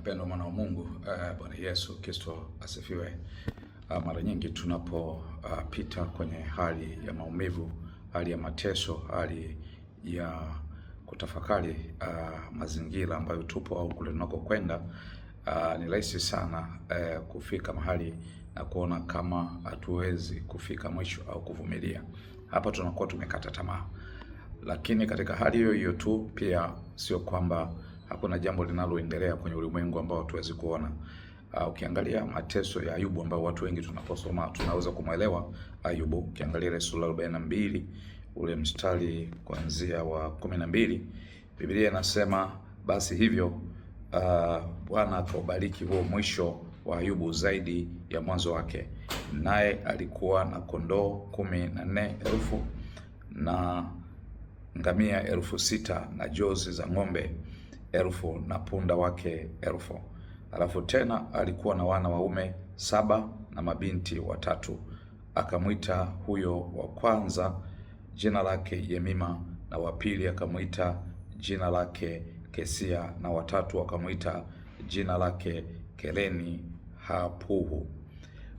Mpendo mwana wa Mungu, Bwana Yesu Kristo asifiwe. Mara nyingi tunapopita kwenye hali ya maumivu, hali ya mateso, hali ya kutafakari mazingira ambayo tupo au kule tunakokwenda, ni rahisi sana kufika mahali na kuona kama hatuwezi kufika mwisho au kuvumilia. Hapa tunakuwa tumekata tamaa. Lakini katika hali hiyo hiyo tu pia sio kwamba hakuna jambo linaloendelea kwenye ulimwengu ambao hatuwezi kuona. Ukiangalia mateso ya Ayubu ambao watu wengi tunaposoma tunaweza kumwelewa Ayubu. Ukiangalia ile sura 42 ule mstari kuanzia wa 12, Biblia inasema basi hivyo Bwana akaubariki huo mwisho wa Ayubu zaidi ya mwanzo wake, naye alikuwa na kondoo 14,000 na ngamia 6,000 na jozi za ng'ombe 1,000 na punda wake 1,000. Alafu tena alikuwa na wana waume 7 na mabinti 3. Akamwita huyo wa kwanza jina lake Yemima, na wa pili akamwita jina lake Kesia, na watatu akamwita jina lake Keleni Hapuhu.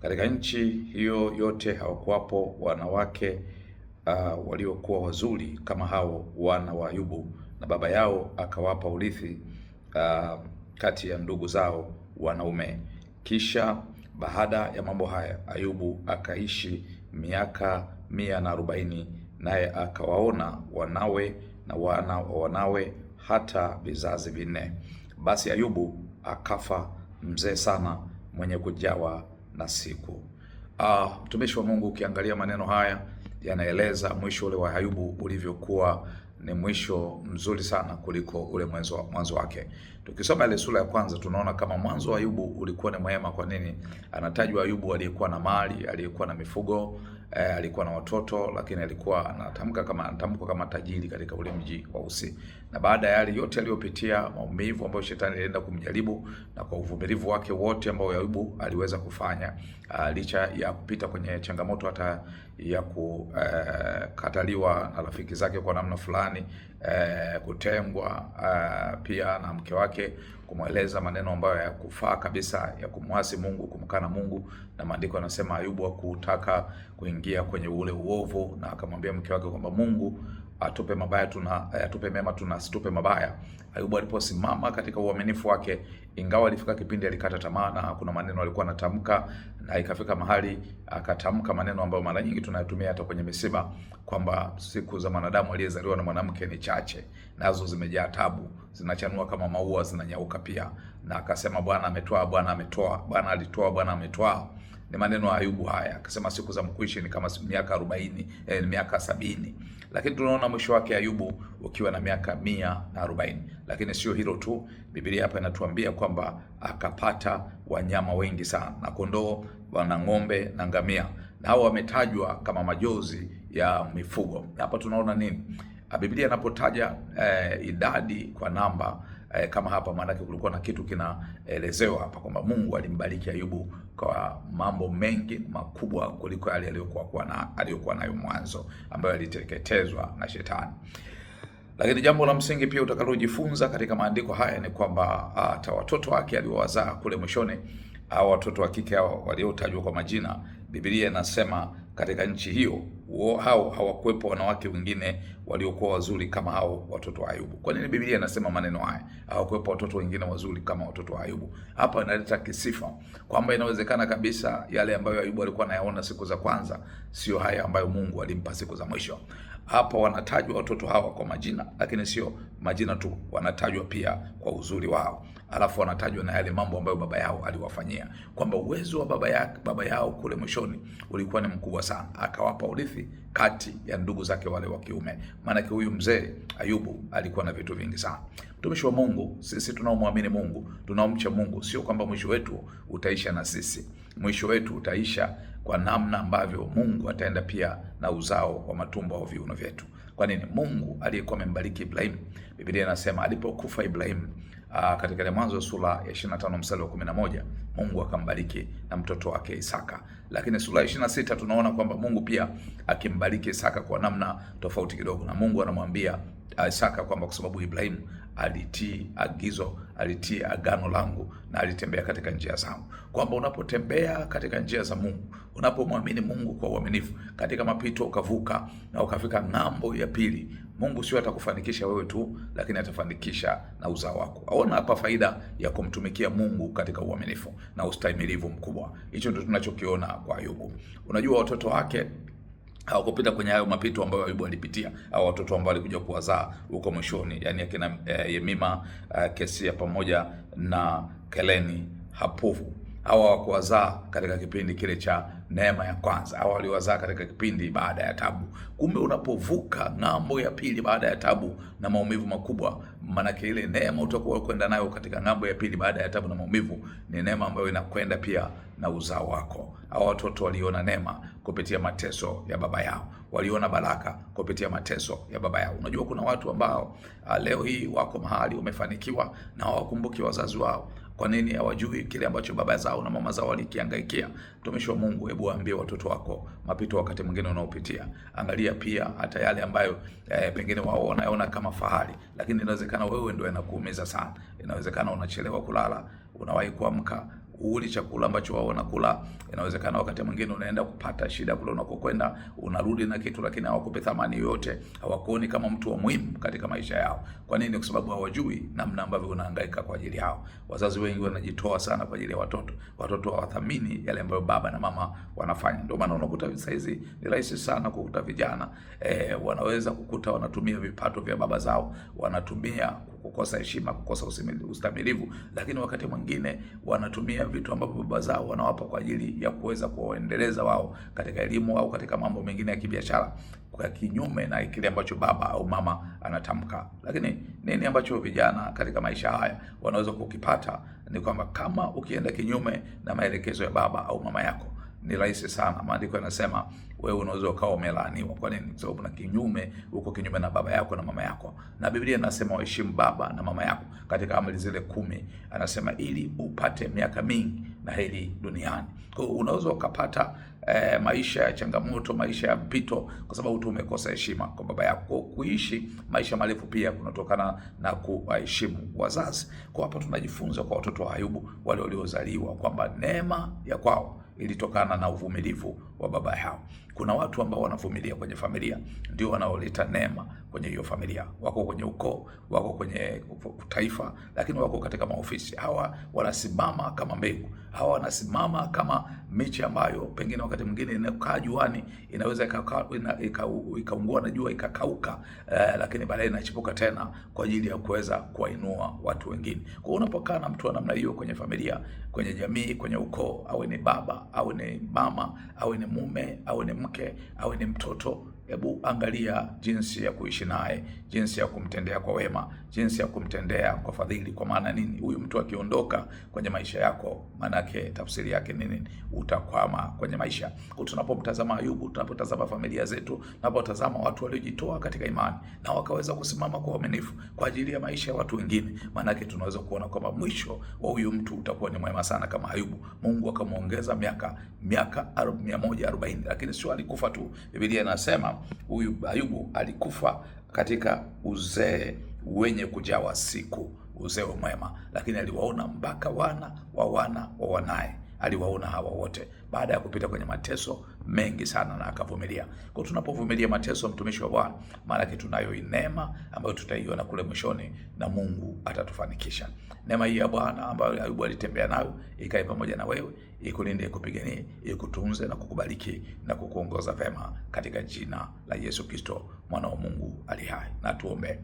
Katika nchi hiyo yote hawakuwapo wanawake waliokuwa wazuri kama hao wana wa Ayubu, na baba yao akawapa urithi kati ya ndugu zao wanaume. Kisha baada ya mambo haya Ayubu akaishi miaka 140, naye akawaona wanawe na wana wa wanawe hata vizazi 4. Basi Ayubu akafa mzee sana, mwenye kujawa na siku. Mtumishi wa Mungu, ukiangalia maneno haya yanaeleza mwisho ule wa Ayubu ulivyokuwa ni mwisho mzuri sana kuliko ule mwanzo wake. Tukisoma ile sura ya kwanza tunaona kama mwanzo wa Ayubu ulikuwa ni mwema. Kwa nini? Anatajwa Ayubu aliyekuwa na mali, aliyekuwa na mifugo, alikuwa na watoto, lakini alikuwa anatamkwa kama tajiri katika ule mji wa Usi. Na baada ya yale yote aliyopitia, maumivu ambayo shetani alienda kumjaribu, na kwa uvumilivu wake wote ambao Ayubu aliweza kufanya, licha ya kupita kwenye changamoto hata ya kukataliwa na rafiki zake kwa namna fulani, kutengwa, pia na mke wake kumweleza maneno ambayo hayakufaa kabisa ya kumwasi Mungu, kumkana Mungu. Na maandiko yanasema Ayubu hakutaka kuingia kwenye ule uovu, na akamwambia mke wake kwamba Mungu atupe mema tunasitupe mabaya. Ayubu aliposimama katika uaminifu wake, ingawa alifika kipindi alikata tamaa na kuna maneno alikuwa anatamka, na ikafika mahali akatamka maneno ambayo mara nyingi tunayatumia hata kwenye misiba, kwamba siku za mwanadamu aliyezaliwa na mwanamke ni chache, nazo zimejaa tabu, zinachanua kama maua, zinanyauka pia. Na akasema Bwana ametoa, Bwana ametoa, Bwana alitoa, Bwana ametoa. Ni maneno ya Ayubu haya. Akasema siku za mkuishi ni kama miaka 40, miaka 70. Lakini tunaona mwisho wake Ayubu ukiwa na miaka 140. Lakini sio hilo tu, Biblia hapa inatuambia kwamba akapata wanyama wengi sana, na kondoo, na ng'ombe na ngamia, na hao wametajwa kama majozi ya mifugo. Hapa tunaona nini? Biblia inapotaja idadi kwa namba kama hapa, maana kulikuwa na kitu kinaelezewa hapa kwamba Mungu alimbariki Ayubu kwa mambo mengi makubwa kuliko yale aliyokuwa nayo mwanzo, ambayo aliteketezwa na shetani. Lakini jambo la msingi pia utakalojifunza katika maandiko haya ni kwamba hata watoto wake aliowazaa kule mwishoni, au watoto wa kike hao waliotajwa kwa majina, Biblia inasema katika nchi hiyo hao hawakuwepo wanawake wengine waliokuwa wazuri kama hao watoto wa Ayubu. Kwa nini Biblia inasema maneno haya? Hawakuwepo watoto wengine wazuri kama watoto wa Ayubu. Hapa inaleta kisifa kwamba inawezekana kabisa yale ambayo Ayubu alikuwa anayaona siku za kwanza sio haya ambayo Mungu alimpa siku za mwisho. Hapa wanatajwa watoto hawa kwa majina, lakini sio majina tu, wanatajwa pia kwa uzuri wao. Alafu wanatajwa na yale mambo ambayo baba yao aliwafanyia, kwamba uwezo wa baba yao kule mwishoni ulikuwa ni mkubwa sana, akawapa urithi kati ya ndugu zake wale wa kiume. Maana huyu mzee Ayubu alikuwa na vitu vingi sana. Mtumishi wa Mungu, sisi tunaomwamini Mungu, tunaomcha Mungu, sio kwamba mwisho wetu utaisha na sisi. Mwisho wetu utaisha kwa namna ambavyo Mungu ataenda pia na uzao wa matumbo au viuno vyetu. Kwa nini? Mungu aliyekuwa amembariki Ibrahim, Biblia inasema alipokufa Ibrahim, katika ile Mwanzo sura ya 25 mstari wa 11, Mungu akambariki na mtoto wake Isaka. Lakini sura ya 26 tunaona kwamba Mungu pia akimbariki Isaka kwa namna tofauti kidogo, na Mungu anamwambia Isaka kwamba kwa sababu Ibrahim alitii agizo, alitii agano langu na alitembea katika njia zangu. Kwamba unapotembea katika njia za Mungu, unapomwamini Mungu kwa uaminifu katika mapito, ukavuka na ukafika ng'ambo ya pili, Mungu sio atakufanikisha wewe tu, lakini atafanikisha na uzao wako. Aona hapa faida ya kumtumikia Mungu katika uaminifu na ustahimilivu mkubwa. Hicho ndio tunachokiona kwa Ayubu. Unajua watoto wake hawakupita kwenye hayo mapito ambayo Ayubu alipitia, au watoto ambao alikuja kuwazaa huko mwishoni, yani akina Yemima, Kesia pamoja na Keleni Hapuvu. Hawa hawakuwazaa katika kipindi kile cha neema ya kwanza, hawa waliwazaa katika kipindi baada ya tabu. Kumbe unapovuka ng'ambo ya pili baada ya tabu na maumivu makubwa, maanake ile neema utakuwa kwenda nayo katika ng'ambo ya pili baada ya tabu na maumivu ni neema ambayo inakwenda pia na uzao wako. Hawa watoto waliona neema kupitia mateso ya baba yao, waliona baraka kupitia mateso ya baba yao. Unajua kuna watu ambao leo hii wako mahali wamefanikiwa na hawakumbuki wazazi wao. Kwa nini? Hawajui kile ambacho baba zao na mama zao walikiangaikia. Mtumishi wa Mungu, hebu waambie watoto wako mapito wakati mwingine unaopitia. Angalia pia hata yale ambayo pengine wao wanaona kama fahari, lakini inawezekana wewe ndio inakuumiza sana. Inawezekana unachelewa kulala, unawahi kuamka, uli chakula ambacho wao wanakula. Inawezekana wakati mwingine unaenda kupata shida kule unakokwenda, unarudi na kitu lakini hawakupi thamani yoyote, hawakuoni kama mtu wa muhimu katika maisha yao. Kwa nini? Kwa sababu hawajui namna ambavyo unahangaika kwa ajili yao. Wazazi wengi wanajitoa sana kwa ajili ya watoto. Watoto hawathamini yale ambayo baba na mama wanafanya. Ndio maana unakuta sasa hizi ni rahisi sana kukuta vijana wanaweza kukuta wanatumia vipato vya baba zao, wanatumia kukosa heshima, kukosa ustamilivu, lakini wakati mwingine wanatumia vitu ambavyo baba zao wanawapa kwa ajili ya kuweza kuwaendeleza wao katika elimu au katika mambo mengine ya kibiashara, kwa kinyume na kile ambacho baba au mama anatamka. Lakini nini ambacho vijana katika maisha haya wanaweza kukipata ni kwamba kama ukienda kinyume na maelekezo ya baba au mama yako, ni rahisi sana. Maandiko yanasema wewe unaweza ukawa umelaaniwa. Kwa nini? Kwa sababu na kinyume, uko kinyume na baba yako na mama yako. Na Biblia inasema waheshimu baba na mama yako katika amri zile 10. Anasema ili upate miaka mingi na heri duniani. Kwa hiyo unaweza ukapata maisha ya changamoto, maisha ya mpito, kwa sababu tu umekosa heshima kwa baba yako. Kwa kuishi maisha marefu pia kunatokana na kuheshimu wazazi. Kwa hapa tunajifunza kwa watoto wa Ayubu wale waliozaliwa kwamba neema ya kwao ilitokana na uvumilivu wa baba yao. Kuna watu ambao wanavumilia kwenye familia, ndio wanaoleta neema kwenye hiyo familia. Wako kwenye ukoo, wako kwenye taifa, lakini wako katika maofisi. Hawa wanasimama kama mbegu, hawa wanasimama kama miche ambayo pengine wakati mwingine inakaa juani, inaweza ikaungua na jua ikakauka, lakini baadaye inachipuka tena kwa ajili ya kuweza kuwainua watu wengine. Kwa hiyo unapokaa na mtu wa namna hiyo kwenye familia, kwenye jamii, kwenye ukoo, awe ni baba, awe ni mama, awe ni mume, awe ni mke, awe ni mtoto, hebu angalia jinsi ya kuishi naye, jinsi ya kumtendea kwa wema, jinsi ya kumtendea kwa fadhili. Kwa maana nini? Huyu mtu akiondoka kwenye maisha yako, manake tafsiri yake nini? Utakwama kwenye maisha. Kwa tunapomtazama Ayubu, tunapotazama familia zetu, tunapotazama watu waliojitoa katika imani na wakaweza kusimama kwa uaminifu kwa ajili ya maisha ya watu wengine, manake tunaweza kuona kwamba mwisho wa huyu mtu utakuwa ni mwema sana kama Ayubu. Mungu akamuongeza miaka 140, lakini sio alikufa tu. Biblia inasema huyu Ayubu alikufa katika uzee wenye kujawa siku, uzee mwema, lakini aliwaona mpaka wana wa wanaye. Aliwaona hawa wote baada ya kupita kwenye mateso mengi sana na akavumilia. Kwa tunapovumilia mateso, mtumishi wa Bwana, maana yake tunayo neema ambayo tutaiona kule mwishoni na Mungu atatufanikisha. Neema hii ya Bwana ambayo Ayubu alitembea nayo ikae pamoja na wewe, ikulinde, ikupiganie, ikutunze na kukubariki na kukuongoza vema katika jina la Yesu Kristo, mwana wa Mungu ali hai. Na tuombe.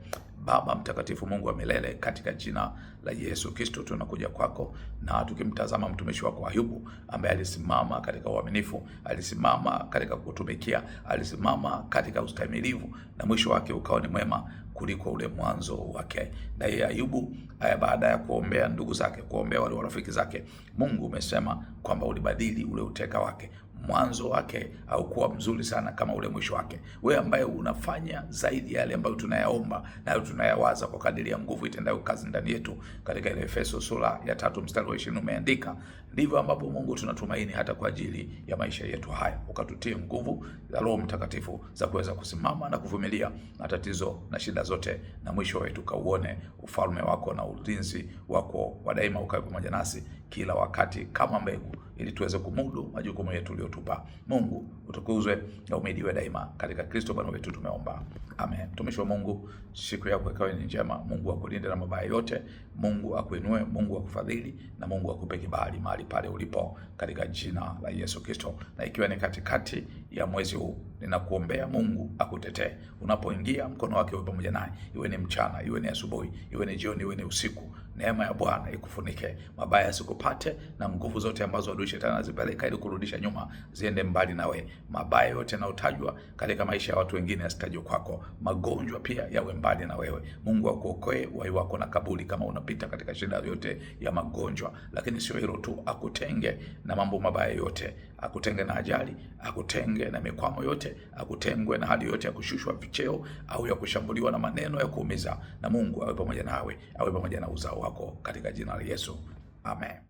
Baba mtakatifu, Mungu wa milele, katika jina la Yesu Kristo tunakuja kwako na tukimtazama mtumishi wako Ayubu ambaye alisimama katika uaminifu, alisimama katika kutumikia, alisimama katika ustahimilivu na mwisho wake ukawa ni mwema kuliko ule mwanzo wake. Na yeye Ayubu baada ya kuombea ndugu zake, kuombea wale rafiki zake, Mungu umesema kwamba ulibadili ule uteka wake. mwanzo wake haukuwa mzuri sana kama ule mwisho wake. Wewe ambaye unafanya zaidi yale ambayo tunayaomba na tunayawaza kwa kadiri ya nguvu itendayo kazi ndani yetu, katika ile Efeso sura ya 3 mstari wa 20 umeandika, ndivyo ambapo Mungu tunatumaini hata kwa ajili ya maisha yetu haya, ukatutie nguvu za Roho Mtakatifu za kuweza kusimama na kuvumilia matatizo na shida zote, na mwisho wetu kauone ufalme wako na ulinzi wako wa daima ukae pamoja nasi kila wakati kama mbegu, ili tuweze kumudu majukumu yetu uliyotupa. Mungu utukuzwe na umidiwe daima, katika Kristo Bwana wetu tumeomba, amen. Mtumishi wa Mungu, siku yako ikawe ni njema. Mungu akulinde na mabaya yote, Mungu akuinue, Mungu akufadhili, na Mungu akupe kibali mahali pale ulipo, katika jina la Yesu Kristo. Na ikiwa ni katikati ya mwezi huu, ninakuombea Mungu akutetee. Unapoingia, mkono wake uwe pamoja naye, iwe ni mchana, iwe ni asubuhi, iwe ni jioni, iwe ni usiku. Neema ya Bwana ikufunike, mabaya yasikupate, na nguvu zote ambazo adui shetani anazipeleka ili kurudisha nyuma ziende mbali nawe. Mabaya yote yanayotajwa katika maisha ya watu wengine yasitajwe kwako. Magonjwa pia yawe mbali na wewe. Mungu akuokoe uhai wako na kaburi kama unapita katika shida yote ya magonjwa. Lakini sio hilo tu, akutenge na mambo mabaya yote, akutenge na ajali, akutenge na mikwamo yote, akutengwe na hali yote ya kushushwa vicheo au ya kushambuliwa na maneno ya kuumiza. Na Mungu awe pamoja nawe, awe pamoja na uzao wako, katika jina la Yesu, amen.